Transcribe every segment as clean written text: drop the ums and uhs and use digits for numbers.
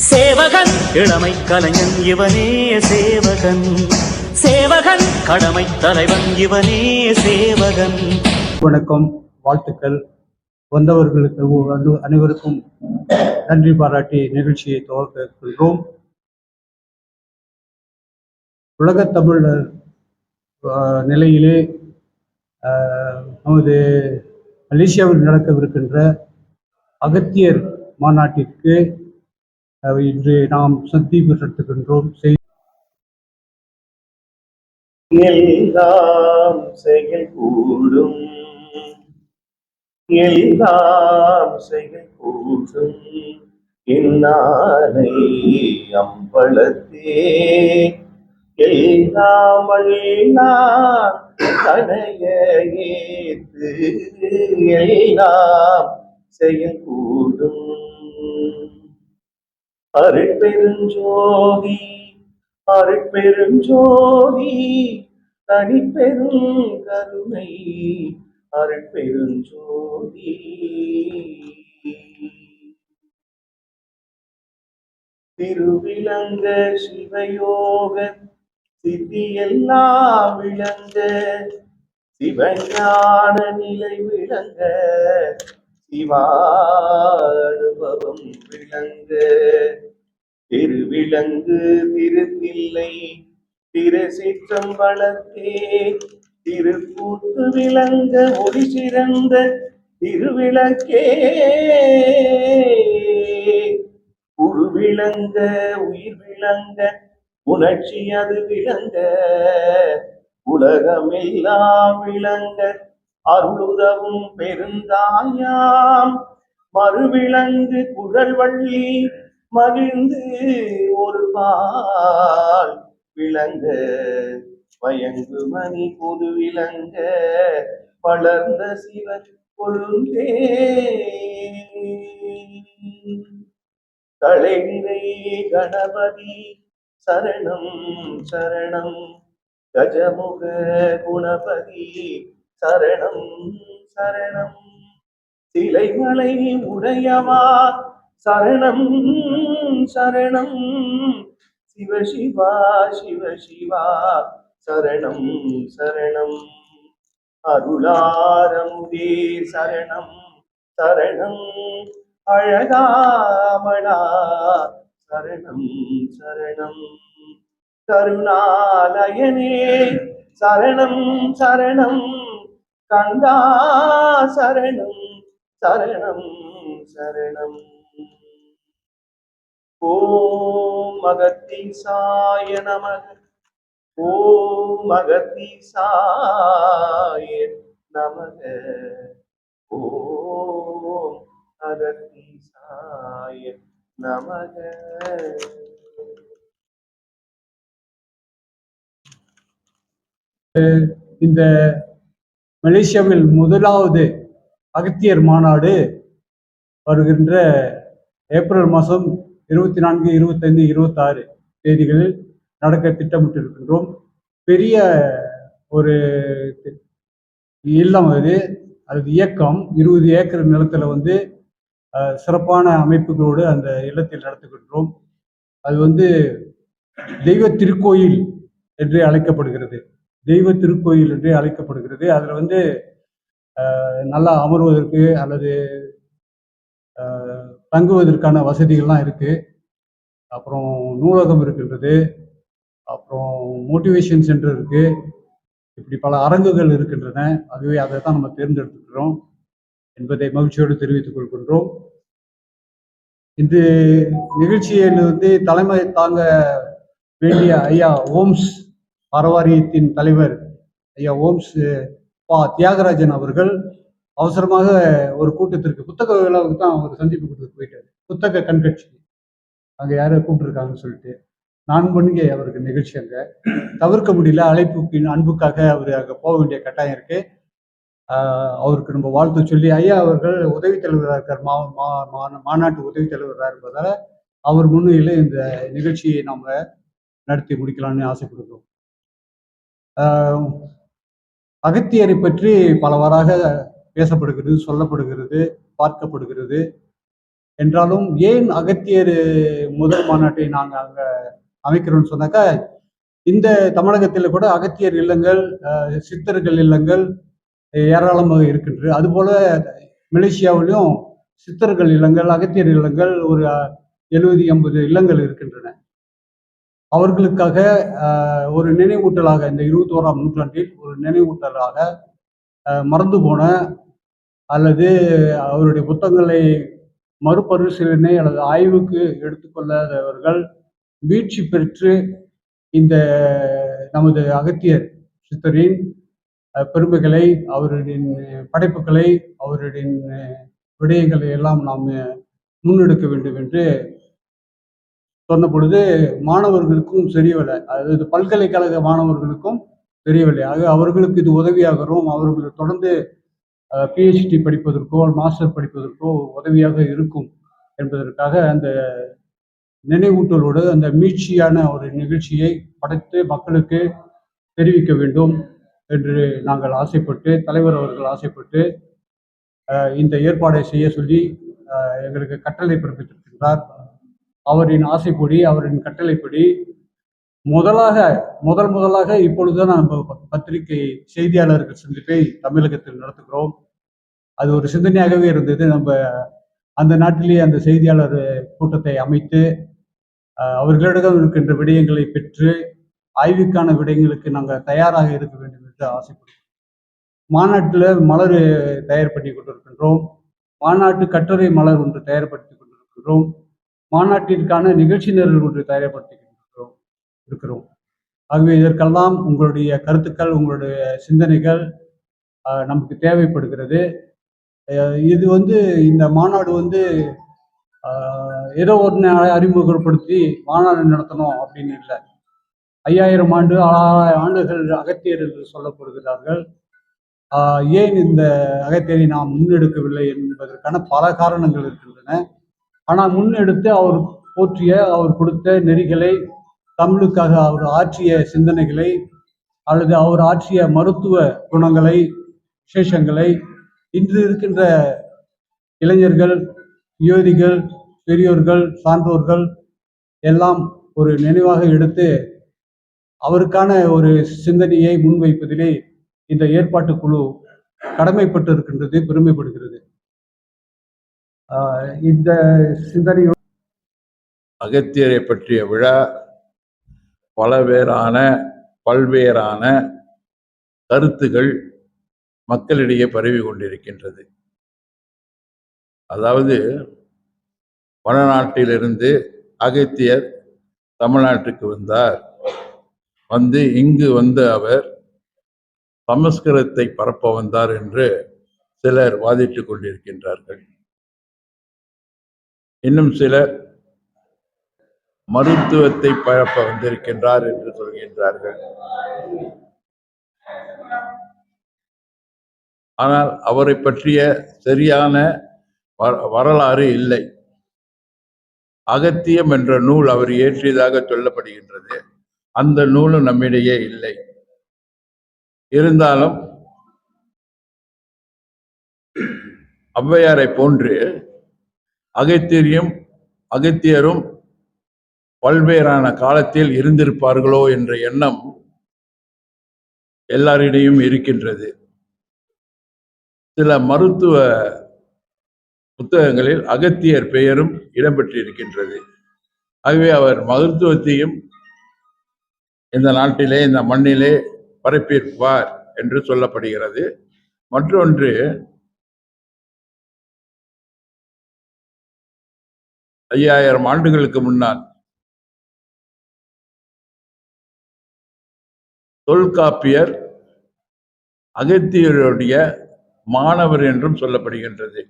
சேவகன் இளமை கலைஞன் இவனே சேவகன், சேவகன் கடமை தலைவன் இவனே சேவகன். வணக்கம், வாழ்த்துக்கள். வந்தவர்களுக்கு அனைவருக்கும் நன்றி பாராட்டி நிகழ்ச்சியை துவங்குகின்றோம். உலகத் தமிழர் நிலையிலே நமது மலேசியாவில் நடக்கவிருக்கின்ற அகத்தியர் மாநாட்டிற்கு இன்று நாம் சந்திப்பு நடத்துகின்றோம். எல்லாம் செயல் கூடும், எல்லாம் செயல் கூடும் இந்நாளை அம்பலத்தே எல்லாம் தனைய ஏத்து எல்லாம் செயல் கூடும். அருட்பெருஞ்சோதி அருட்பெருஞ்சோதி தனிப்பெரும் கருணை அருட்பெருஞ்சோதி. திருவிளங்க சிவயோக சித்தியெல்லாம் விளங்க, சிவஞான நிலை விளங்க, சிவானுபவம் விளங்க. திருவிளங்கு திருத்தில்லை திருச்சிற்றம்பலத்தே திருக்கூத்து விளங்க ஒளி சிறந்த திருவிளக்கே. உரு விளங்க உயிர் விளங்க உணர்ச்சி அது விளங்க, உலகமெல்லாம் விளங்க அருளுதவும் பெருந்தாயாம். மறுவிளங்கு குழல் வள்ளி மகிழ்ந்து ஒரு பால் விளங்க, வயங்கு மணி பொது விளங்க வளர்ந்த சிவன் கொழுந்தே. தலைநிறை கணபதி சரணம் சரணம், கஜமுக குணபதி சரணம் சரணம், சிலைமலை உடையவா சரணம் சரணம், சிவசிவா சிவசிவா சரணம் சரணம், அருளாரமுதே சரணம் சரணம், அழகாமலா சரணம் சரணம், கருணாலயனே சரணம் சரணம், கந்தா சரணம் சரணம் சரணம். ஓம் அகத்தீசாய நமக, ஓம் அகத்தீசாய நமக, ஓம் அகத்தீசாய நமக. இந்த மலேசியாவில் முதலாவது அகத்தியர் மாநாடு வருகின்ற ஏப்ரல் மாதம் 24, 25, 26 தேதிகளில் நடக்க திட்டமிட்டிருக்கின்றோம். பெரிய ஒரு இல்லம் அது இயக்கம் 20 ஏக்கர் நிலத்தில் சிறப்பான அமைப்புகளோடு அந்த இல்லத்தில் நடத்துகின்றோம். அது தெய்வ திருக்கோயில் என்று அழைக்கப்படுகிறது. தெய்வ திருக்கோயில் என்று அழைக்கப்படுகிறது. அதில் நல்லா அமர்வதற்கு அல்லது தங்குவதற்கான வசதிகள்லாம் இருக்கு. அப்புறம் நூலகம் இருக்கின்றது, அப்புறம் மோட்டிவேஷன் சென்டர் இருக்கு, இப்படி பல அரங்குகள் இருக்கின்றன. அதுவே அதை தான் நம்ம தேர்ந்தெடுத்துக்கிறோம் என்பதை மகிழ்ச்சியோடு தெரிவித்துக் கொள்கின்றோம். இந்த நிகழ்ச்சியில் தலைமை தாங்க வேண்டிய ஐயா ஓம்ஸ் அறவாரியத்தின் தலைவர் ஐயா ஓம்ஸ் தியாகராஜன் அவர்கள் அவசரமாக ஒரு கூட்டத்திற்கு புத்தக விழாவுக்கு தான் அவர் சந்திப்பு கொடுத்து போயிட்டாரு. புத்தக கண்காட்சி அங்கே யாரும் கூப்பிட்டுருக்காங்கன்னு சொல்லிட்டு 4 மணிக்கு அவருக்கு நிகழ்ச்சி அங்கே தவிர்க்க முடியல. அழைப்புக்கு அன்புக்காக அவர் அங்கே போக வேண்டிய கட்டாயம் இருக்கு. அவருக்கு நம்ம வாழ்த்து சொல்லி, ஐயா அவர்கள் உதவி தலைவராக இருக்கார், மாநாட்டு உதவி தலைவராக இருப்பதால் அவர் முன்னிலையில் இந்த நிகழ்ச்சியை நாம் நடத்தி முடிக்கலாம்னு ஆசைப்படுகிறோம். அகத்தியரை பற்றி பலவாறாக பேசப்படுகிறது, சொல்லப்படுகிறது, பார்க்கப்படுகிறது. என்றாலும் ஏன் அகத்தியர் முதல் மாநாட்டை நாங்கள் அங்கே அமைக்கிறோம்னு சொன்னாக்கா, இந்த தமிழகத்தில் கூட அகத்தியர் இல்லங்கள், சித்தர்கள் இல்லங்கள் ஏராளமாக இருக்கின்றது. அதுபோல மலேசியாவிலும் சித்தர்கள் இல்லங்கள், அகத்தியர் இல்லங்கள் ஒரு 70-80 இல்லங்கள் இருக்கின்றன. அவர்களுக்காக ஒரு நினைவூட்டலாக இந்த 21ஆம் நூற்றாண்டில் ஒரு நினைவூட்டலாக மறந்து போன அல்லது அவருடைய புத்தகங்களை மறுபரிசீலனை அல்லது ஆய்வுக்கு எடுத்துக்கொள்ளாதவர்கள் மீட்சி பெற்று இந்த நமது அகத்தியர் சித்தரின் பெருமைகளை, அவருடைய படைப்புகளை, அவருடைய விடயங்களை எல்லாம் நாம் முன்னெடுக்க வேண்டும் என்று சொன்ன பொழுது மாணவர்களுக்கும் தெரியவில்லை. அதாவது பல்கலைக்கழக மாணவர்களுக்கும் தெரியவில்லை. ஆக அவர்களுக்கு இது உதவியாக வரும். அவர்கள் தொடர்ந்து PhD படிப்பதற்கோ மாஸ்டர் படிப்பதற்கோ உதவியாக இருக்கும் என்பதற்காக அந்த நினைவூட்டலோடு அந்த மீட்சியான ஒரு நிகழ்ச்சியை படைத்து மக்களுக்கு தெரிவிக்க வேண்டும் என்று நாங்கள் ஆசைப்பட்டு, தலைவர் அவர்கள் ஆசைப்பட்டு இந்த ஏற்பாடை செய்ய சொல்லி எங்களுக்கு கட்டளை பிறப்பித்திருக்கின்றார். அவரின் ஆசைப்படி, அவரின் கட்டளைப்படி முதலாக இப்பொழுதுதான் நம்ம பத்திரிகை செய்தியாளர்கள் சந்திப்பை தமிழகத்தில் நடத்துகிறோம். அது ஒரு சிந்தனையாகவே இருந்தது. நம்ம அந்த நாட்டிலேயே அந்த செய்தியாளர் கூட்டத்தை அமைத்து அவர்களிடம் இருக்கின்ற விடயங்களை பெற்று ஆய்வுக்கான விடயங்களுக்கு நாங்கள் தயாராக இருக்க வேண்டும் என்று ஆசைப்படுகிறோம். மாநாட்டில் மலர் தயார் பண்ணி கொண்டிருக்கின்றோம். மாநாட்டு கட்டுரை மலர் ஒன்று தயார்படுத்தி கொண்டிருக்கின்றோம். மாநாட்டிற்கான நிகழ்ச்சி நிரல் ஒன்று தயார்படுத்தி இருக்கிறோம். ஆகவே இதற்கெல்லாம் உங்களுடைய கருத்துக்கள், உங்களுடைய சிந்தனைகள் நமக்கு தேவைப்படுகிறது. இது இந்த மாநாடு ஏதோ ஒன்று அறிமுகப்படுத்தி மாநாடு நடத்தணும் அப்படின்னு இல்லை. 5000 ஆண்டு 6000 ஆண்டுகள் அகத்தியர் என்று சொல்லப்படுகிறார்கள். ஏன் இந்த அகத்தியரை நாம் முன்னெடுக்கவில்லை என்பதற்கான பல காரணங்கள் இருக்கின்றன. ஆனால் முன்னெடுத்து அவர் போற்றிய, அவர் கொடுத்த நெறிகளை, தமிழுக்காக அவர் ஆற்றிய சிந்தனைகளை அல்லது அவர் ஆற்றிய மருத்துவ குணங்களை, விசேஷங்களை இன்று இருக்கின்ற இளைஞர்கள், யுவதிகள், பெரியோர்கள், சான்றோர்கள் எல்லாம் ஒரு நினைவாக எடுத்து அவருக்கான ஒரு சிந்தனையை முன்வைப்பதிலே இந்த ஏற்பாட்டு குழு கடமைப்பட்டு இருக்கின்றது, பெருமைப்படுகிறது. இந்த சிந்தனையோடு அகத்தியரை பற்றிய விழா பல்வேறான கருத்துகள் மக்களிடையே பரவி கொண்டிருக்கின்றது. அதாவது வடநாட்டிலிருந்து அகத்தியர் தமிழ்நாட்டுக்கு வந்தார். இங்கு அவர் சமஸ்கிருதத்தை பரப்ப வந்தார் என்று சிலர் வாதிட்டுக் கொண்டிருக்கின்றார்கள். இன்னும் சிலர் மருத்துவத்தை பரப்ப வந்திருக்கின்றார் என்று சொல்கின்றார்கள். ஆனால் அவரை பற்றிய சரியான வரலாறு இல்லை. அகத்தியம் என்ற நூல் அவர் இயற்றியதாக சொல்லப்படுகின்றது. அந்த நூலும் நம்மிடையே இல்லை. இருந்தாலும் ஔவையாரை போன்று அகத்தியரும் பல்வேறான காலத்தில் இருந்திருப்பார்களோ என்ற எண்ணம் எல்லாரிடையும் இருக்கின்றது. சில மருத்துவ புத்தகங்களில் அகத்தியர் பெயரும் இடம்பெற்றிருக்கின்றது. ஆகவே அவர் மருத்துவத்தையும் இந்த நாட்டிலே, இந்த மண்ணிலே பரப்பியிருப்பார் என்று சொல்லப்படுகிறது. மற்றொன்று, 5000 ஆண்டுகளுக்கு முன்னால் தொல்காப்பியர் அகத்தியருடைய மாணவர் என்றும் சொல்லப்படுகின்றது.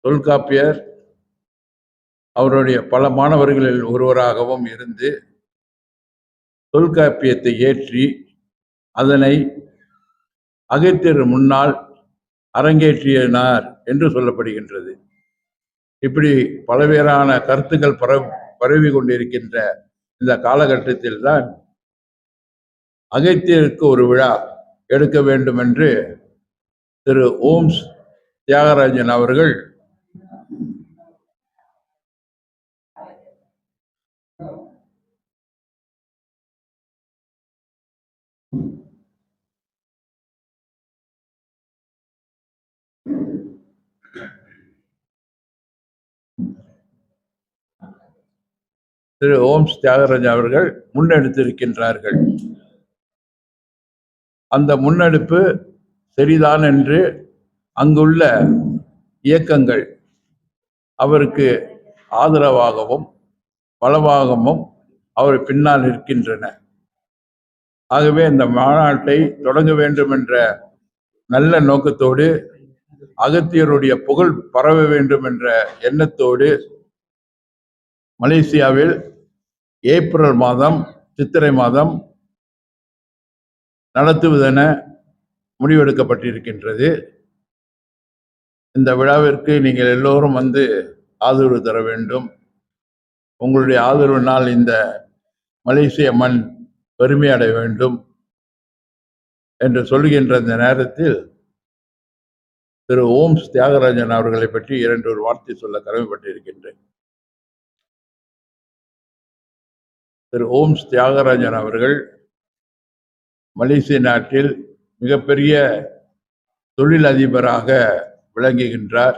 தொல்காப்பியர் அவருடைய பல மாணவர்களில் ஒருவராகவும் இருந்து தொல்காப்பியத்தை ஏற்றி அதனை அகத்தியர் முன்னால் அரங்கேற்றினார் என்று சொல்லப்படுகின்றது. இப்படி பல்வேறான கருத்துக்கள் பரவி கொண்டிருக்கின்ற இந்த காலகட்டத்தில் தான் அகத்தியருக்கு ஒரு விழா எடுக்க வேண்டும் என்று திரு ஓம்ஸ் தியாகராஜன் அவர்கள் திரு ஓம்ஸ் தியாகராஜன் அவர்கள் முன்னெடுத்திருக்கின்றார்கள். அந்த முன்னெடுப்பு சரிதான் என்று அங்குள்ள இயக்கங்கள் அவருக்கு ஆதரவாகவும் பலமாகவும் அவர் பின்னால் இருக்கின்றன. ஆகவே இந்த மாநாட்டை தொடங்க வேண்டும் என்ற நல்ல நோக்கத்தோடு, அகத்தியருடைய புகழ் பரவ வேண்டும் என்ற எண்ணத்தோடு மலேசியாவில் ஏப்ரல் மாதம், சித்திரை மாதம் நடத்துவதென முடிவெடுக்கப்பட்டிருக்கின்றது. இந்த விழாவிற்கு நீங்கள் எல்லோரும் வந்து ஆதரவு தர வேண்டும். உங்களுடைய ஆதரவினால் இந்த மலேசிய மண் பெருமை அடைய வேண்டும் என்று சொல்லுகின்ற இந்த நேரத்தில் திரு ஓம்ஸ் தியாகராஜன் அவர்களை பற்றி 2 வார்த்தை சொல்ல கடமைப்பட்டிருக்கின்றேன். திரு ஓம்ஸ் தியாகராஜன் அவர்கள் மலேசிய நாட்டில் மிகப்பெரிய தொழிலதிபராக விளங்குகின்றார்.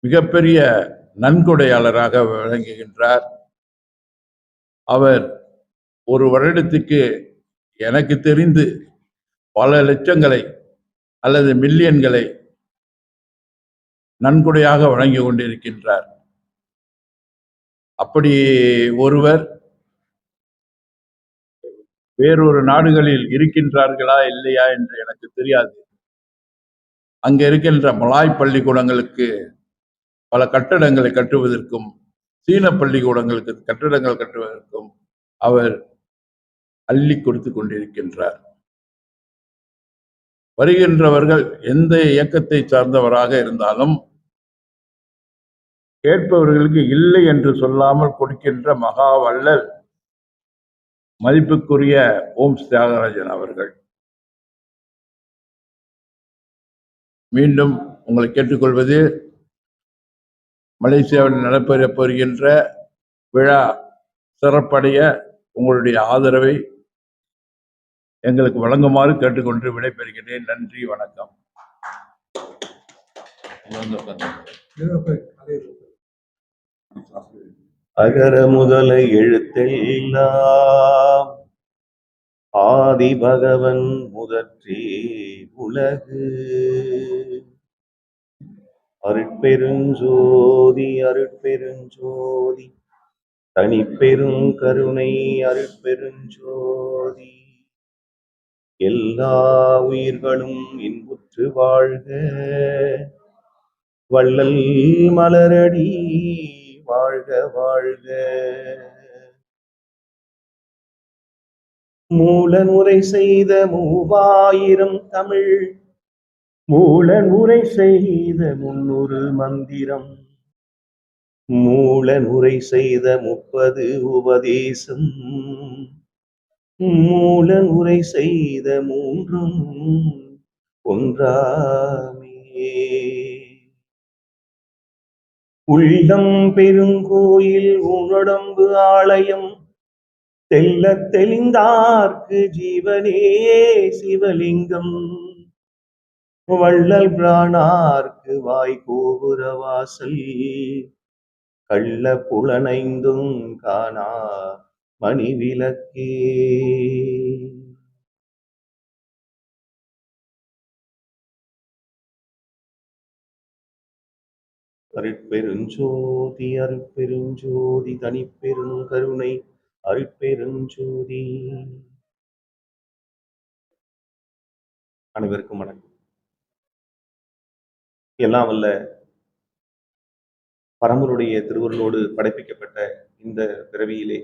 மிகப்பெரிய நன்கொடையாளராக விளங்குகின்றார். அவர் ஒரு வருடத்துக்கு எனக்கு தெரிந்து பல லட்சங்களை அல்லது மில்லியன்களை நன்கொடையாக வழங்கி கொண்டிருக்கின்றார். அப்படி ஒருவர் வேறொரு நாடுகளில் இருக்கின்றார்களா இல்லையா என்று எனக்கு தெரியாது. அங்க இருக்கின்ற மலாய் பள்ளிக்கூடங்களுக்கு பல கட்டடங்களை கட்டுவதற்கும், சீன பள்ளிக்கூடங்களுக்கு கட்டடங்கள் கட்டுவதற்கும் அவர் அள்ளி கொடுத்து கொண்டிருக்கின்றார். வருகின்றவர்கள் எந்த இயக்கத்தை சார்ந்தவராக இருந்தாலும் கேட்பவர்களுக்கு இல்லை என்று சொல்லாமல் கொடுக்கின்ற மகா வள்ளல் மதிப்புக்குரிய ஓம்ஸ் தியாகராஜன் அவர்கள். மீண்டும் உங்களை கேட்டுக்கொள்வது, மலேசியாவில் நடைபெறப் போகின்ற விழா சிறப்படைய உங்களுடைய ஆதரவை எங்களுக்கு வழங்குமாறு கேட்டுக்கொண்டு விடைபெறுகிறேன். நன்றி, வணக்கம். அகர முதல எழுத்தெல்லாம் ஆதி பகவன் முதற்றே உலகு. அருட்பெருஞ்சோதி அருட்பெருஞ்சோதி தனிப்பெரும் கருணை அருட்பெருஞ்சோதி. எல்லா உயிர்களும் இன்புற்று வாழ்க. வள்ளல் மலரடி வாழ்க வாழ்க. மூலன் உரை செய்த 3000 தமிழ், மூலன் உரை செய்த 300 மந்திரம், மூலன் உரை செய்த 30 உபதேசம், மூலன் உரை செய்த 3ம் ஒன்றாமே. உள்ளம் பெருங்கோயில் உணடம்பு ஆலயம், தெல்ல தெளிந்தார்க்கு ஜீவனே சிவலிங்கம், வள்ளல் பிரானார்க்கு வாய் கோபுர வாசல், கள்ள புலனைந்தும் காணா மணி விளக்கே. அருட்பெருஞ்சோதி அருட்பெருஞ்சோதி தனிப்பெரும் கருணை அருட்பெருஞ்சோதி. அனைவருக்கும் வணக்கம். எல்லாம் வல்ல பரம்பருடைய திருவருளோடு படைப்பிக்கப்பட்ட இந்த பிறவியிலே,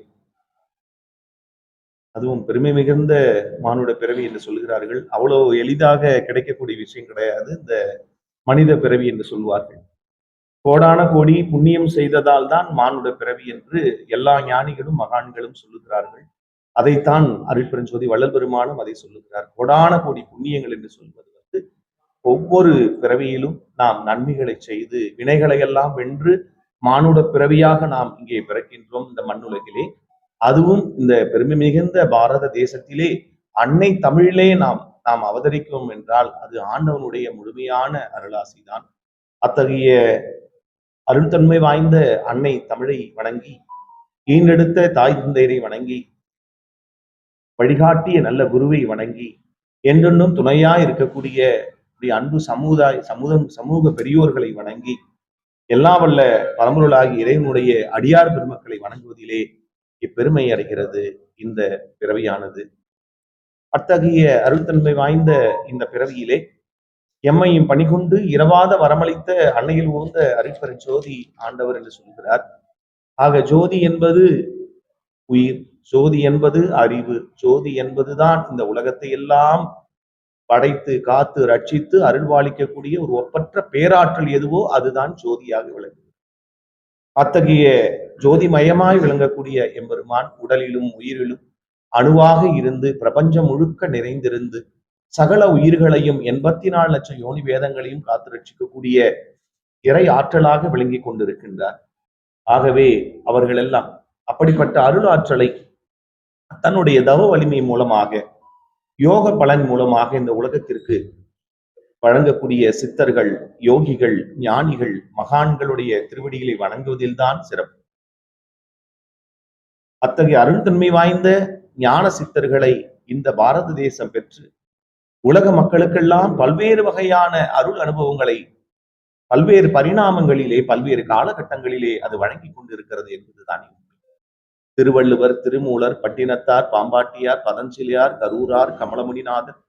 அதுவும் பெருமை மிகுந்த மானுட பிறவி என்று சொல்கிறார்கள். அவ்வளவு எளிதாக கிடைக்கக்கூடிய விஷயம் கிடையாது இந்த மனித பிறவி என்று சொல்வார்கள். கோடான கோடி புண்ணியம் செய்ததால் தான் மானுட பிறவி என்று எல்லா ஞானிகளும் மகான்களும் சொல்லுகிறார்கள். அதைத்தான் அருட்பெருஞ்சோதி வள்ளல் பெருமானும் அதை சொல்லுகிறார். கோடான கோடி புண்ணியங்கள் என்று சொல்வது ஒவ்வொரு பிறவியிலும் நாம் நன்மைகளை செய்து வினைகளை எல்லாம் வென்று மானுட பிறவியாக நாம் இங்கே பிறக்கின்றோம் இந்த மண்ணுலகிலே. அதுவும் இந்த பெருமை மிகுந்த பாரத தேசத்திலே அன்னை தமிழிலே நாம் அவதரிக்கிறோம் என்றால் அது ஆண்டவனுடைய முழுமையான அருளாசிதான். அத்தகைய அருள்தன்மை வாய்ந்த அன்னை தமிழை வணங்கி, ஈன்றெடுத்த தாய் தந்தையரை வணங்கி, வழிகாட்டிய நல்ல குருவை வணங்கி, என்றென்றும் துணையா இருக்கக்கூடிய அன்பு சமூக பெரியோர்களை வணங்கி, எல்லா வல்ல பரம்பொருளாகி இறைவனுடைய அடியார் பெருமக்களை வணங்குவதிலே இப்பெருமை அடைகிறது இந்த பிறவியானது. அத்தகைய அருள்தன்மை வாய்ந்த இந்த பிறவியிலே எம்மையும் பணிகொண்டு இரவாத வரமளித்த அன்னையில் ஊர்ந்த அருட்பெரும் ஜோதி ஆண்டவர் என்று சொல்கிறார். ஆக ஜோதி என்பது உயிர், ஜோதி என்பது அறிவு, ஜோதி என்பதுதான் இந்த உலகத்தை எல்லாம் படைத்து காத்து ரட்சித்து அருள்வாளிக்கக்கூடிய ஒரு ஒப்பற்ற பேராற்றல் எதுவோ அதுதான் ஜோதியாக விளங்குகிறது. அத்தகைய ஜோதிமயமாய் விளங்கக்கூடிய எம்பெருமான் உடலிலும் உயிரிலும் அணுவாக இருந்து பிரபஞ்சம் முழுக்க நிறைந்திருந்து சகல உயிர்களையும் 84 லட்சம் யோனி வேதங்களையும் காத்து ரட்சிக்கக்கூடிய இறை ஆற்றலாக விளங்கி கொண்டிருக்கின்றார். ஆகவே அவர்கள் எல்லாம் அப்படிப்பட்ட அருள் ஆற்றலை தன்னுடைய தவ வலிமை மூலமாக, யோக பலன் மூலமாக இந்த உலகத்திற்கு வழங்கக்கூடிய சித்தர்கள், யோகிகள், ஞானிகள், மகான்களுடைய திருவடிகளை வணங்குவதில்தான் சிறப்பு. அத்தகைய அருள்தன்மை வாய்ந்த ஞான சித்தர்களை இந்த பாரத தேசம் பெற்று உலக மக்களுக்கெல்லாம் பல்வேறு வகையான அருள் அனுபவங்களை பல்வேறு பரிணாமங்களிலே பல்வேறு காலகட்டங்களிலே அது வழங்கி கொண்டிருக்கிறது என்பதுதான் திருவள்ளுவர், திருமூலர், பட்டினத்தார், பாம்பாட்டியார், பதஞ்சலியார், கரூரார், கமலமுனிநாதர்,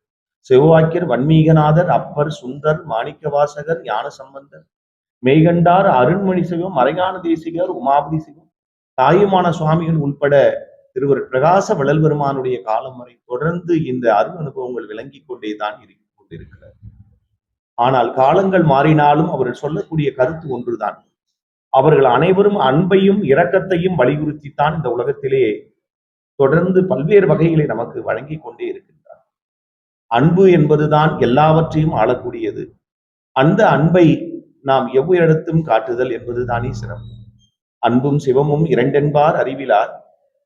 சிவவாக்கியர், வன்மீகநாதர், அப்பர், சுந்தர், மாணிக்கவாசகர், ஞான சம்பந்தர், மெய்கண்டார், அருண்மணி சிவம், மறைஞான தேசிகர், உமாபதி சிவம், தாயுமான சுவாமிகள் உட்பட திருவர் பிரகாச வள்ளல் பெருமானுடைய காலம் வரை தொடர்ந்து இந்த அருள் அனுபவங்கள் விளங்கி கொண்டேதான் கொண்டிருக்கிறார். ஆனால் காலங்கள் மாறினாலும் அவர்கள் சொல்லக்கூடிய கருத்து ஒன்றுதான். அவர்கள் அனைவரும் அன்பையும் இரக்கத்தையும் வலியுறுத்தித்தான் இந்த உலகத்திலே தொடர்ந்து பல்வேறு வகைகளை நமக்கு வழங்கி கொண்டே இருக்கின்றார். அன்பு என்பதுதான் எல்லாவற்றையும் ஆளக்கூடியது. அந்த அன்பை நாம் எவ்விடத்தும் காட்டுதல் என்பதுதானே சிறப்பு. அன்பும் சிவமும் இரண்டென்பார் அறிவிலார்,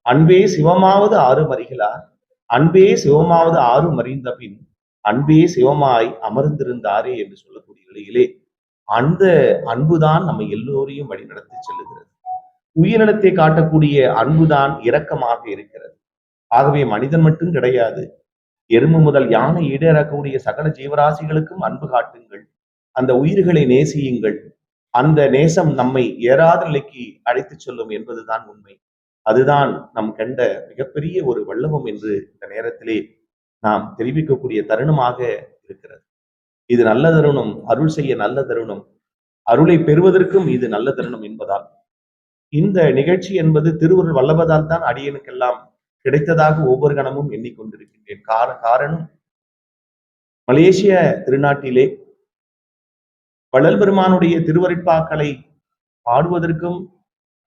அன்பே சிவமாவது ஆறும் அறிகிறார், அன்பே சிவமாவது ஆறும் அறிந்த பின் அன்பே சிவமாய் அமர்ந்திருந்தாரே என்று சொல்லக்கூடிய நிலையிலே அந்த அன்புதான் நம்ம எல்லோரையும் வழிநடத்தி செல்லுகிறது. உயிரினத்தை காட்டக்கூடிய அன்புதான் இரக்கமாக இருக்கிறது. ஆகவே மனிதன் மட்டும் கிடையாது, எறும்பு முதல் யானை ஈடேறக்கூடிய சகல ஜீவராசிகளுக்கும் அன்பு காட்டுங்கள், அந்த உயிர்களை நேசியுங்கள். அந்த நேசம் நம்மை ஏறாத நிலைக்கு அழைத்து செல்லும் என்பதுதான் உண்மை. அதுதான் நம் கண்ட மிகப்பெரிய ஒரு வல்லவம் என்று இந்த நேரத்திலே நாம் தெரிவிக்கக்கூடிய தருணமாக இருக்கிறது. இது நல்ல தருணம், அருள் செய்ய நல்ல தருணம், அருளை பெறுவதற்கும் இது நல்ல தருணம் என்பதால் இந்த நிகழ்ச்சி என்பது திருவருள் வல்லவதால் தான் அடியனுக்கெல்லாம் கிடைத்ததாக ஒவ்வொரு கணமும் எண்ணிக்கொண்டிருக்கின்றேன். காரணம் மலேசிய திருநாட்டிலே வள்ளல் பெருமானுடைய திருவருட்பாக்களை பாடுவதற்கும்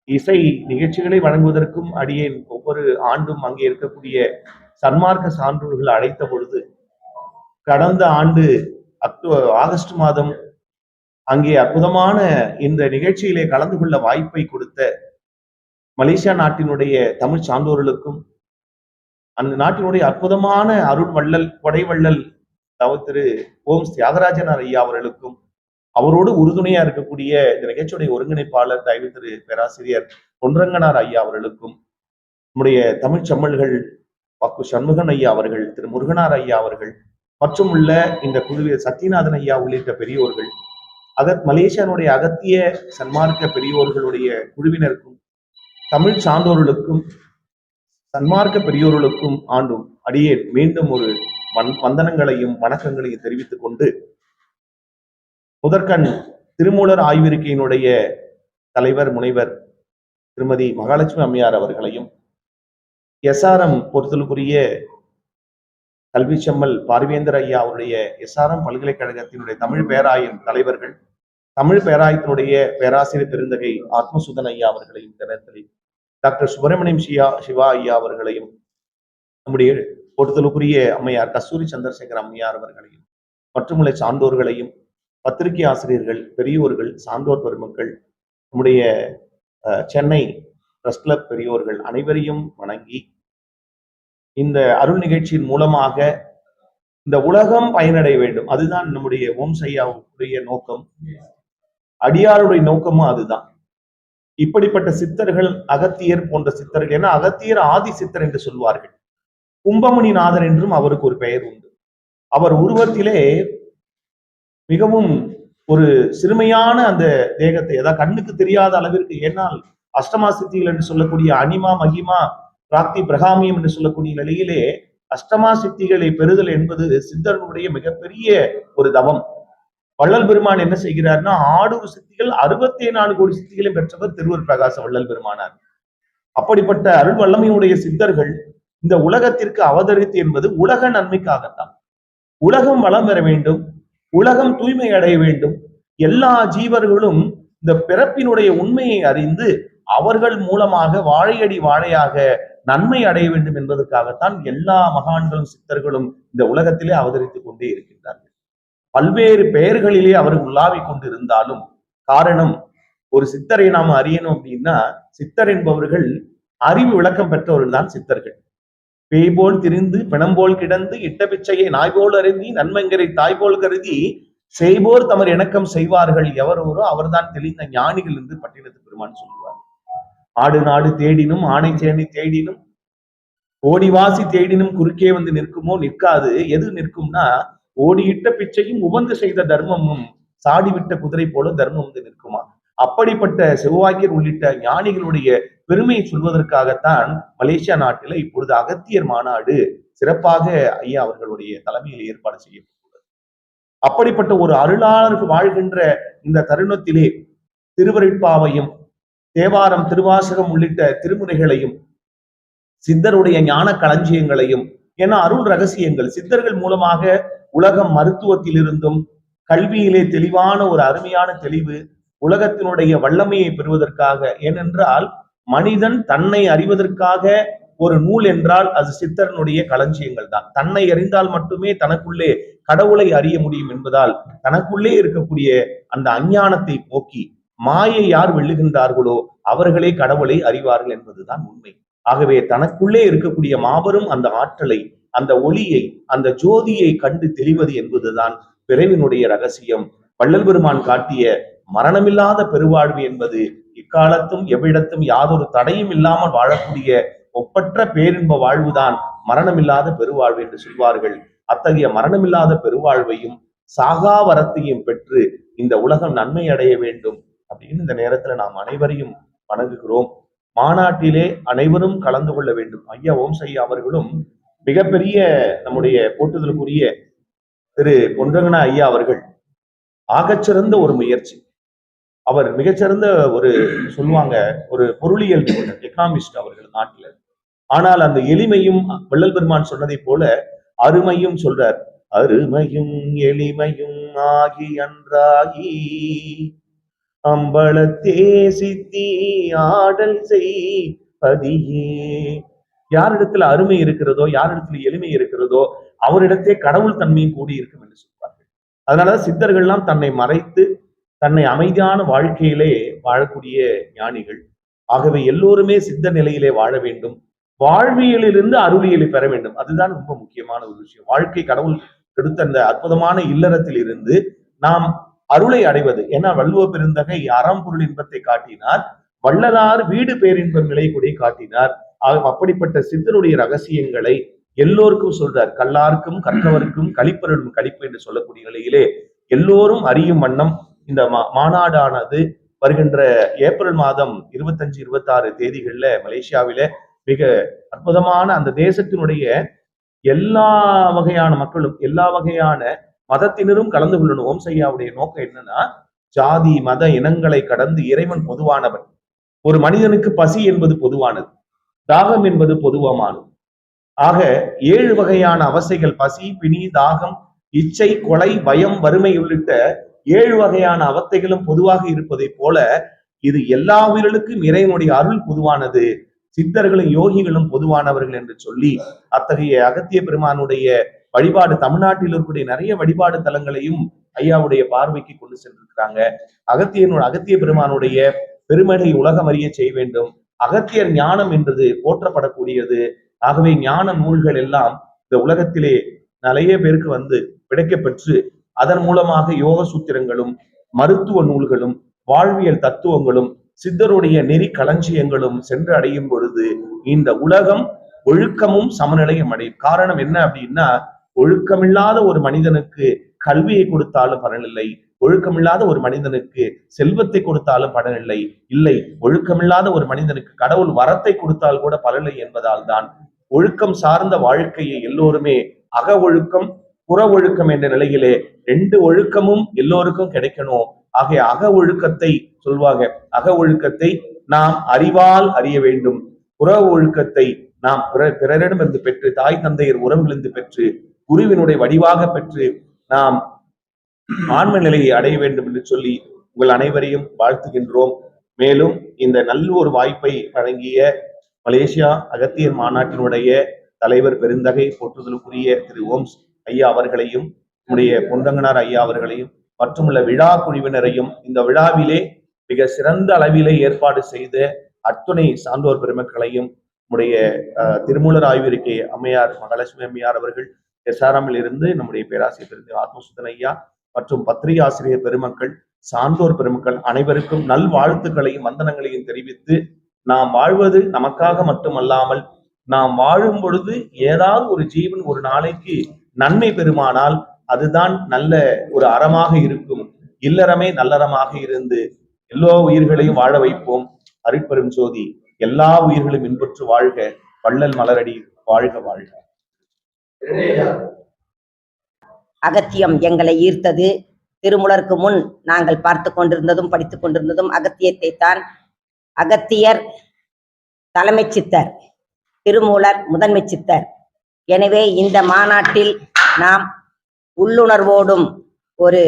இசை நிகழ்ச்சிகளை வழங்குவதற்கும் அடியேன் ஒவ்வொரு ஆண்டும் அங்கே இருக்கக்கூடிய சன்மார்க்க சான்றோர்கள் அழைத்த பொழுது கடந்த ஆண்டு ஆகஸ்ட் மாதம் அங்கே அற்புதமான இந்த நிகழ்ச்சியிலே கலந்து கொள்ள வாய்ப்பை கொடுத்த மலேசியா நாட்டினுடைய தமிழ் சான்றோர்களுக்கும் அந்த நாட்டினுடைய அற்புதமான அருள் வள்ளல் கொடைவள்ளல் திரு ஓம் தியாகராஜனார் ஐயா அவர்களுக்கும் அவரோடு உறுதுணையா இருக்கக்கூடிய இந்த நிகழ்ச்சியுடைய ஒருங்கிணைப்பாளர் தயவு திரு பேராசிரியர் பொன்றங்கனார் ஐயா அவர்களுக்கும், நம்முடைய தமிழ் செம்மல்கள் வாக்கு சண்முகன் ஐயா அவர்கள், திரு முருகனார் ஐயா அவர்கள் மற்றும் உள்ள இந்த குழுவில் சத்யநாதன் ஐயா உள்ளிட்ட பெரியோர்கள், மலேசியானுடைய அகத்திய சன்மார்க்க பெரியோர்களுடைய குழுவினருக்கும், தமிழ் சான்றோர்களுக்கும், சன்மார்க்க பெரியோர்களுக்கும் ஆண்டும் அடியேன் மீண்டும் ஒரு வந்தனங்களையும் வணக்கங்களையும் தெரிவித்துக் கொண்டு, முதற்கண் திருமூலர் ஆய்விருக்கையினுடைய தலைவர் முனைவர் திருமதி மகாலட்சுமி அம்மையார் அவர்களையும், SRM பொறுத்தலுக்குரிய கல்வி செம்மல் பார்வேந்தர் ஐயா அவருடைய SRM பல்கலைக்கழகத்தினுடைய தமிழ் பேராயின் தலைவர்கள், தமிழ் பேராயத்தினுடைய பேராசிரியர் பெருந்தகை ஆத்மசுதன் ஐயா அவர்களையும், டாக்டர் சுப்பிரமணியம் சிவா ஐயா அவர்களையும், நம்முடைய பொறுத்தலுக்குரிய அம்மையார் கஸ்தூரி சந்திரசேகர் அம்மையார் அவர்களையும், மற்றுமுள்ள சான்றோர்களையும், பத்திரிகை ஆசிரியர்கள், பெரியோர்கள், சான்றோர் பெருமக்கள், நம்முடைய சென்னை பிரஸ் கிளப் பெரியோர்கள் அனைவரையும் வணங்கி, இந்த அருள் நிகழ்ச்சியின் மூலமாக இந்த உலகம் பயனடைய வேண்டும். அதுதான் நம்முடைய ஓம் சையாவுடைய நோக்கம், அடியாருடைய நோக்கமும் அதுதான். இப்படிப்பட்ட சித்தர்கள், அகத்தியர் போன்ற சித்தர்கள், ஏன்னா அகத்தியர் ஆதி சித்தர் என்று சொல்வார்கள். கும்பமுனிநாதர் என்றும் அவருக்கு ஒரு பெயர் உண்டு. அவர் உருவத்திலே மிகவும் ஒரு சிறுமையான அந்த தேகத்தை, அதாவது கண்ணுக்கு தெரியாத அளவிற்கு, ஏன்னால் அஷ்டமா சித்திகள் என்று சொல்லக்கூடிய அனிமா, மகிமா, பிராப்தி, பிரகாமியம் என்று சொல்லக்கூடிய நிலையிலே அஷ்டமா சித்திகளை பெறுதல் என்பது சித்தர்களுடைய மிகப்பெரிய ஒரு தவம். வள்ளல் பெருமான் என்ன செய்கிறார்னா, 6 சித்திகள் 64 கோடி சித்திகளையும் பெற்றவர் திருவூர் பிரகாச வள்ளல் பெருமானார். அப்படிப்பட்ட அருள் வல்லமையுடைய சித்தர்கள் இந்த உலகத்திற்கு அவதரித்து என்பது உலக நன்மைக்காகத்தான். உலகம் வளம் பெற வேண்டும், உலகம் தூய்மை அடைய வேண்டும், எல்லா ஜீவர்களும் இந்த பிறப்பினுடைய உண்மையை அறிந்து அவர்கள் மூலமாக வாழையடி வாழையாக நன்மை அடைய வேண்டும் என்பதற்காகத்தான் எல்லா மகான்களும் சித்தர்களும் இந்த உலகத்திலே அவதரித்துக் கொண்டே இருக்கின்றார்கள். பல்வேறு பெயர்களிலே அவர்கள் உலாவிக் கொண்டிருந்தாலும் காரணம், ஒரு சித்தரை நாம் அறியணும் அப்படின்னா, சித்தர் என்பவர்கள் அறிவு விளக்கம் பெற்றவர்கள் தான் சித்தர்கள். பேய் போல் திரிந்து பிணம்போல் கிடந்து இட்ட பிச்சையை நாய்போல் அறிந்தி நன்மங்கரை தாய்போல் கருதி செய்வோர் தமர் இணக்கம் செய்வார்கள் எவரோரோ அவர்தான் தெளிந்த ஞானிகள் என்று பட்டினத்து பெருமான் சொல்லுவார். ஆடு நாடு தேடினும் ஆணை சேனை தேடினும் ஓடிவாசி தேடினும் குறுக்கே வந்து நிற்குமோ? நிற்காது. எது நிற்கும்னா, ஓடியிட்ட பிச்சையும் உபந்து செய்த தர்மமும் சாடிவிட்ட குதிரை போல தர்மம் வந்து நிற்குமா? அப்படிப்பட்ட செவ்வாய்க்கர் உள்ளிட்ட ஞானிகளுடைய பெருமையை சொல்வதற்காகத்தான் மலேசியா நாட்டில இப்பொழுது அகத்தியர் மாநாடு சிறப்பாக ஐயா அவர்களுடைய தலைமையில் ஏற்பாடு செய்யப்பட்டுள்ளது. அப்படிப்பட்ட ஒரு அருளாளருக்கு வாழ்கின்ற இந்த தருணத்திலே திருவருட்பாவையும் தேவாரம், திருவாசகம் உள்ளிட்ட திருமுறைகளையும், சித்தருடைய ஞான களஞ்சியங்களையும், ஏன்னா அருள் ரகசியங்கள் சித்தர்கள் மூலமாக உலகம் மருத்துவத்திலிருந்தும் கல்வியிலே தெளிவான ஒரு அருமையான தெளிவு, உலகத்தினுடைய வல்லமையை பெறுவதற்காக, ஏனென்றால் மனிதன் தன்னை அறிவதற்காக ஒரு நூல் என்றால் அது சித்தரனுடைய களஞ்சியங்கள் தான். தன்னை அறிந்தால் மட்டுமே தனக்குள்ளே கடவுளை அறிய முடியும் என்பதால் தனக்குள்ளே இருக்கக்கூடிய அந்த அஞ்ஞானத்தை போக்கி மாயை யார் வெல்லுகின்றார்களோ அவர்களே கடவுளை அறிவார்கள் என்பதுதான் உண்மை. ஆகவே தனக்குள்ளே இருக்கக்கூடிய மாபெரும் அந்த ஆற்றலை, அந்த ஒளியை, அந்த ஜோதியை கண்டு தெளிவது என்பதுதான் பிறவினுடைய ரகசியம். வள்ளல் பெருமான் காட்டிய மரணமில்லாத பெருவாழ்வு என்பது இக்காலத்தும் எவ்விடத்தும் யாதொரு தடையும் இல்லாமல் வாழக்கூடிய ஒப்பற்ற பேரின்ப வாழ்வுதான் மரணமில்லாத பெருவாழ்வு என்று சொல்வார்கள். அத்தகைய மரணமில்லாத பெருவாழ்வையும் சாகாவரத்தையும் பெற்று இந்த உலகம் நன்மை அடைய வேண்டும் அப்படின்னு இந்த நேரத்துல நாம் அனைவரையும் வணங்குகிறோம். மாநாட்டிலே அனைவரும் கலந்து கொள்ள வேண்டும். ஐயா ஓம் சையா அவர்களும் மிகப்பெரிய நம்முடைய போற்றுதலுக்குரிய திரு பொன்றங்கனா ஐயா அவர்கள் ஆகச்சிறந்த ஒரு முயற்சி. அவர் மிகச்சிறந்த ஒரு சொல்லுவாங்க, ஒரு பொருளியல் நிபுணர், எக்கனாமிஸ்ட் அவர்கள் நாட்டில. ஆனால் அந்த எளிமையும் வள்ளல் பெருமான் சொன்னதை போல அருமையும் சொல்றார். அருமையும் எளிமையும் ஆகி அன்றாகி அம்பலத்தே சித்தி ஆடல் செய் பதியே. யாரிடத்துல அருமை இருக்கிறதோ, யாரிடத்துல எளிமை இருக்கிறதோ அவரிடத்தே கடவுள் தன்மையும் கூடி இருக்கும் என்று சொல்வார்கள். அதனாலதான் சித்தர்கள்லாம் தன்னை மறைத்து தன்னை அமைதியான வாழ்க்கையிலே வாழக்கூடிய ஞானிகள். ஆகவே எல்லோருமே சித்த நிலையிலே வாழ வேண்டும். வாழ்வியலிலிருந்து அருளியலை பெற வேண்டும். அதுதான் ரொம்ப முக்கியமான ஒரு விஷயம். வாழ்க்கை கடவுள் கொடுத்த அந்த அற்புதமான இல்லறத்தில் இருந்து நாம் அருளை அடைவது. ஏன்னா வள்ளுவ பெருந்தகை அறம்பொருள் இன்பத்தை காட்டினார், வள்ளலார் வீடு பேரின்பம் நிலை கூட காட்டினார். அப்படிப்பட்ட சித்தருடைய ரகசியங்களை எல்லோருக்கும் சொல்றார். கல்லாருக்கும் கற்றவருக்கும் கழிப்பருடும் கழிப்பு என்று சொல்லக்கூடிய நிலையிலே எல்லோரும் அறியும் வண்ணம் இந்த மாநாடானது வருகின்ற ஏப்ரல் மாதம் 25, 26 தேதிகள்ல மலேசியாவில மிக அற்புதமான அந்த தேசத்தினுடைய எல்லா வகையான மக்களும், எல்லா வகையான மதத்தினரும் கலந்து கொள்ளணும். ஓம் சையாவுடைய நோக்கம் என்னன்னா, ஜாதி மத இனங்களை கடந்து இறைவன் பொதுவானவன். ஒரு மனிதனுக்கு பசி என்பது பொதுவானது, தாகம் என்பது பொதுவானது. ஆக 7 வகையான அவசைகள், பசி, பிணி, தாகம், இச்சை, கொலை, பயம், வறுமை உள்ளிட்ட 7 வகையான அவத்தைகளும் பொதுவாக இருப்பதை போல இது எல்லா உயிர்களுக்கும் இறைவனுடைய அருள் பொதுவானது, சித்தர்களும் யோகிகளும் பொதுவானவர்கள் என்று சொல்லி அத்தகைய அகத்திய பெருமானுடைய வழிபாடு தமிழ்நாட்டில் இருக்கக்கூடிய நிறைய வழிபாடு தலங்களையும் ஐயாவுடைய பார்வைக்கு கொண்டு சென்றிருக்கிறாங்க. அகத்திய பெருமானுடைய பெருமையை உலகம் அறிய செய்ய வேண்டும். அகத்தியர் ஞானம் என்பது போற்றப்படக்கூடியது. ஆகவே ஞான நூல்கள் எல்லாம் இந்த உலகத்திலே நிறைய பேருக்கு கிடைக்கப்பெற்று அதன் மூலமாக யோக சூத்திரங்களும் மருத்துவ நூல்களும் வாழ்வியல் தத்துவங்களும் சித்தருடைய நெறி களஞ்சியங்களும் சென்று அடையும் பொழுது இந்த உலகம் ஒழுக்கமும் சமநிலையும் அடையும். காரணம் என்ன அப்படின்னா, ஒழுக்கமில்லாத ஒரு மனிதனுக்கு கல்வியை கொடுத்தாலும் பலனில்லை, ஒழுக்கமில்லாத ஒரு மனிதனுக்கு செல்வத்தை கொடுத்தாலும் பலனில்லை, இல்லை ஒழுக்கமில்லாத ஒரு மனிதனுக்கு கடவுள் வரத்தை கொடுத்தால் கூட பலனில்லை என்பதால் தான் ஒழுக்கம் சார்ந்த வாழ்க்கையை எல்லோருமே அக ஒழுக்கம் புற ஒழுக்கம் என்ற நிலையிலே 2 ஒழுக்கமும் எல்லோருக்கும் கிடைக்கணும். ஆகிய அக ஒழுக்கத்தை சொல்வாங்க, அக ஒழுக்கத்தை நாம் அறிவால் அறிய வேண்டும், புற ஒழுக்கத்தை நாம் பிறரிடமிருந்து பெற்று தாய் தந்தையர் உறவுகளிலிருந்து பெற்று குருவினுடைய வடிவாக பெற்று நாம் ஆன்ம நிலையை அடைய வேண்டும் என்று சொல்லி உங்கள் அனைவரையும் வாழ்த்துகின்றோம். மேலும் இந்த நல்ல ஒரு வாய்ப்பை வழங்கிய மலேசியா அகத்தியர் மாநாட்டினுடைய தலைவர் பெருந்தகை போற்றுதலுக்குரிய திரு ஓம்ஸ் ஐயா அவர்களையும் நம்முடைய பொன்றங்கனார் ஐயா அவர்களையும் மற்றுமுள்ள விழா குழுவினரையும் இந்த விழாவிலே மிக சிறந்த அளவிலே ஏற்பாடு செய்த அத்துணை சான்றோர் பெருமக்களையும் நம்முடைய திருமூலர் ஆய்விருக்கை அம்மையார் மகாலட்சுமி அம்மையார் அவர்கள் எஸ்ஆர்எம்மில் இருந்து நம்முடைய பேராசிரியர் ஆத்மசுதன் ஐயா மற்றும் பத்திரிகை ஆசிரியர் பெருமக்கள் சான்றோர் பெருமக்கள் அனைவருக்கும் நல்வாழ்த்துக்களையும் வந்தனங்களையும் தெரிவித்து, நாம் வாழ்வது நமக்காக மட்டுமல்லாமல் நாம் வாழும் பொழுது ஏதாவது ஒரு ஜீவன் ஒரு நாளைக்கு நன்மை பெறுமானால் அதுதான் நல்ல ஒரு அறமாக இருக்கும். இல்லறமே நல்லறமாக இருந்து எல்லா உயிர்களையும் வாழ வைப்போம். அருட்பெரும் ஜோதி எல்லா உயிர்களும் இன்புற்று வாழ்க. வள்ளல் மலரடி வாழ்க வாழ்க. அகத்தியம் எங்களை ஈர்த்தது. திருமூலருக்கு முன் நாங்கள் பார்த்து கொண்டிருந்ததும் படித்துக் கொண்டிருந்ததும் அகத்தியத்தை தான். அகத்தியர் தலைமை சித்தர், திருமூலர் முதன்மை சித்தர். எனவே இந்த மாநாட்டில் நாம் உள்ளுணர்வோடும் ஒரு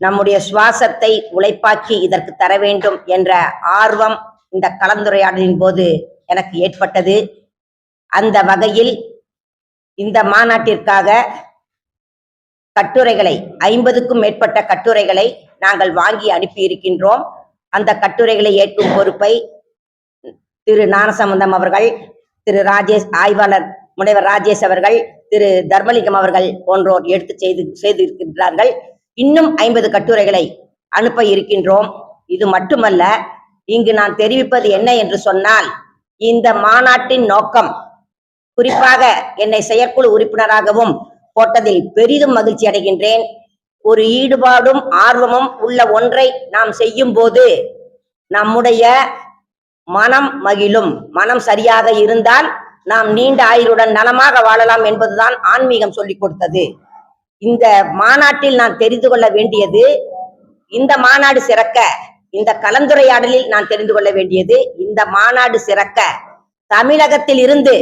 நம்முடைய சுவாசத்தை உழைப்பாக்கி இதற்கு தர வேண்டும் என்ற ஆர்வம் இந்த கலந்துரையாடலின் போது எனக்கு ஏற்பட்டது. அந்த வகையில் இந்த மாநாட்டிற்காக கட்டுரைகளை 50க்கும் மேற்பட்ட கட்டுரைகளை நாங்கள் வாங்கி அனுப்பி இருக்கின்றோம். அந்த கட்டுரைகளை ஏற்கும் பொறுப்பை திரு ஞானசம்பந்தம் அவர்கள், திரு ராஜேஷ், ஆய்வாளர் முனைவர் ராஜேஷ் அவர்கள், திரு தர்மலிங்கம் அவர்கள் போன்றோர் எடுத்து செய்திருக்கின்றார்கள். இன்னும் 50 கட்டுரைகளை அனுப்ப இருக்கின்றோம். இது மட்டுமல்ல, இங்கு நான் தெரிவிப்பது என்ன என்று சொன்னால், இந்த மாநாட்டின் நோக்கம், குறிப்பாக என்னை செயற்குழு உறுப்பினராகவும் போட்டதில் பெரிதும் மகிழ்ச்சி அடைகின்றேன். ஒரு ஈடுபாடும் ஆர்வமும் உள்ள ஒன்றை நாம் செய்யும் போது நம்முடைய மனம் மகிழும். மனம் சரியாக இருந்தால் நாம் நீண்ட ஆயுளுடன் நலமாக வாழலாம் என்பதுதான் ஆன்மீகம் சொல்லிக் கொடுத்தது. இந்த மாநாட்டில் நான் தெரிந்து கொள்ள வேண்டியது, இந்த மாநாடு சிறக்க, இந்த கலந்துரையாடலில் நான் தெரிந்து கொள்ள வேண்டியது, இந்த மாநாடு சிறக்க தமிழகத்தில் இருந்து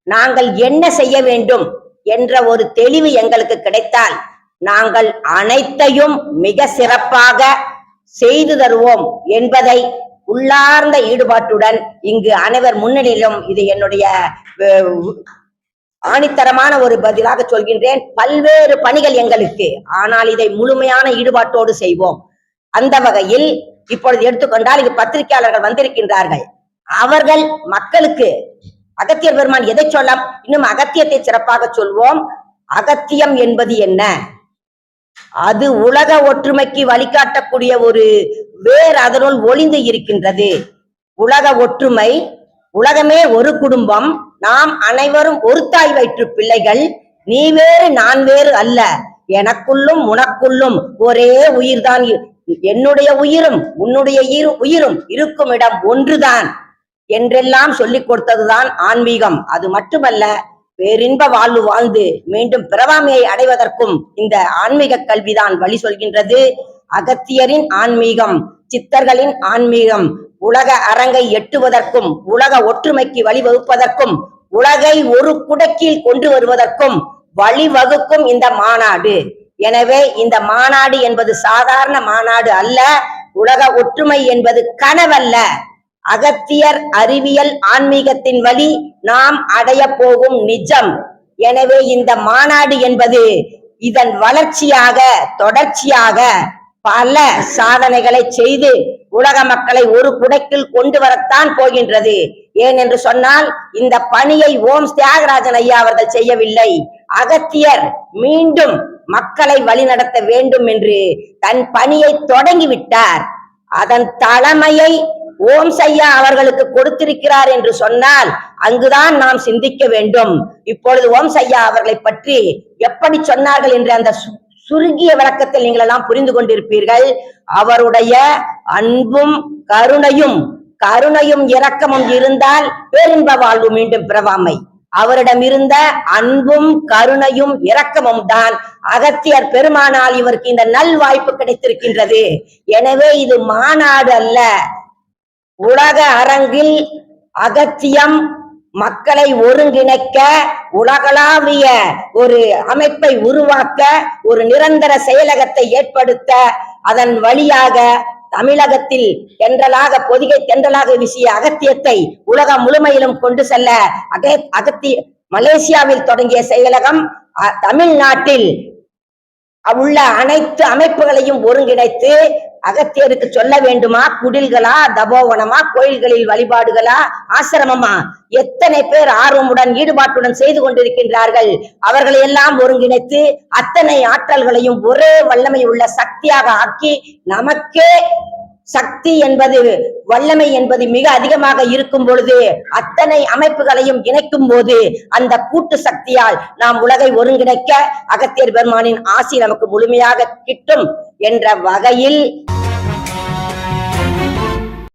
நாங்கள் என்ன செய்ய வேண்டும் என்ற ஒரு தெளிவு எங்களுக்கு கிடைத்தால் நாங்கள் அனைத்தையும் மிக சிறப்பாக செய்து தருவோம் என்பதை உள்ளார்ந்த ஈடுபாட்டுடன் இங்கு அனைவர் முன்னிலையிலும் இது என்னுடைய ஆணித்தரமான ஒரு பதிலாக சொல்கின்றேன். பல்வேறு பணிகள் எங்களுக்கு, ஆனால் இதை முழுமையான ஈடுபாட்டோடு செய்வோம். அந்த வகையில் இப்பொழுது எடுத்துக்கொண்டால் இங்கு பத்திரிகையாளர்கள் வந்திருக்கின்றார்கள். அவர்கள் மக்களுக்கு அகத்தியர் பெருமான் எதை சொல்ல, இன்னும் அகத்தியத்தை சிறப்பாக சொல்வோம். அகத்தியம் என்பது என்ன? அது உலக ஒற்றுமைக்கு வழிகாட்டக்கூடிய ஒரு வேறு அதனுள் ஒளிந்து இருக்கின்றது. உலக ஒற்றுமை, உலகமே ஒரு குடும்பம், நாம் அனைவரும் ஒரு தாய் வயிற்று பிள்ளைகள், நீ வேறு நான் வேறு அல்ல, எனக்குள்ளும் உனக்குள்ளும் ஒரே உயிர்தான், என்னுடைய உயிரும் உன்னுடைய உயிரும் இருக்கும் இடம் ஒன்றுதான் என்றெல்லாம் சொல்லிக் கொடுத்ததுதான் ஆன்மீகம். அது மட்டுமல்ல, பேரின்ப வாழ்வு வாழ்ந்து மீண்டும் பிறவாமையை அடைவதற்கும் இந்த ஆன்மீக கல்விதான் வழி சொல்கின்றது. அகத்தியரின் ஆன்மீகம், சித்தர்களின் ஆன்மீகம் உலக அரங்கை எட்டுவதற்கும், உலக ஒற்றுமைக்கு வழிவகுப்பதற்கும், உலகை ஒரு குடக்கீழ் கொண்டு வருவதற்கும் வழிவகுக்கும் இந்த மாநாடு. எனவே இந்த மாநாடு என்பது சாதாரண மாநாடு அல்ல. உலக ஒற்றுமை என்பது கனவல்ல. அகத்தியர் அறிவியல் ஆன்மீகத்தின் வழி நாம் அடைய போகும் நிஜம். எனவே இந்த மாநாடு என்பது இதன் வளர்ச்சியாக தொடர்ச்சியாக பல சாதனைகளை செய்து உலக மக்களை ஒரு குடைக்குள் கொண்டு வரத்தான் போகின்றது. ஏன் என்று சொன்னால் இந்த பணியை ஓம் தியாகராஜன் ஐயா அவர்கள் செய்யவில்லை. அகத்தியர் மீண்டும் மக்களை வழிநடத்த வேண்டும் என்று தன் பணியை தொடங்கிவிட்டார். அதன் தலைமையை ஓம் ஐயா அவர்களுக்கு கொடுத்திருக்கிறார் என்று சொன்னால் அங்குதான் நாம் சிந்திக்க வேண்டும். இப்பொழுது ஓம் ஐயா அவர்களை பற்றி எப்படி சொன்னார்கள் என்று அந்த சுருங்கிய விளக்கத்தில் நீங்கள் எல்லாம் புரிந்து கொண்டிருப்பீர்கள். அவருடைய அன்பும் கருணையும் இரக்கமும் இருந்தால் பேரின்ப வாழ்வு மீண்டும் பிறவாமை. அவரிடம் இருந்த அன்பும் கருணையும் இரக்கமும் தான் அகத்தியர் பெருமானால் இவருக்கு இந்த நல் வாய்ப்பு கிடைத்திருக்கின்றது. எனவே இது மாநாடு அல்ல, உலக அரங்கில் அகத்தியம் மக்களை ஒருங்கிணைக்க, உலகளாவிய ஒரு அமைப்பை உருவாக்க, ஒரு நிரந்தர செயலகத்தை ஏற்படுத்த, அதன் வழியாக தமிழகத்தில் தென்றலாக பொதிகை தென்றலாக வீசிய அகத்தியத்தை உலகம் முழுமையிலும் கொண்டு செல்ல மலேசியாவில் தொடங்கிய செயலகம் தமிழ்நாட்டில் உள்ள அனைத்து அமைப்புகளையும் ஒருங்கிணைத்து அகத்தியருக்கு சொல்ல வேண்டுமா, குடில்களா, தபோவனமா, கோயில்களில் வழிபாடுகளா, ஆசிரமமா, எத்தனை பேர் ஆர்வமுடன் ஈடுபாட்டுடன் செய்து கொண்டிருக்கின்றார்கள். அவர்களை எல்லாம் ஒருங்கிணைத்து அத்தனை ஆற்றல்களையும் ஒரே வல்லமை உள்ள சக்தியாக ஆக்கி, நமக்கே சக்தி என்பது வல்லமை என்பது மிக அதிகமாக இருக்கும் பொழுது அத்தனை அமைப்புகளையும் இணைக்கும் போது அந்த கூட்டு சக்தியால் நாம் உலகை ஒருங்கிணைக்க அகத்தியர் பெருமானின் ஆசி நமக்கு முழுமையாக கிட்டும் என்ற வகையில்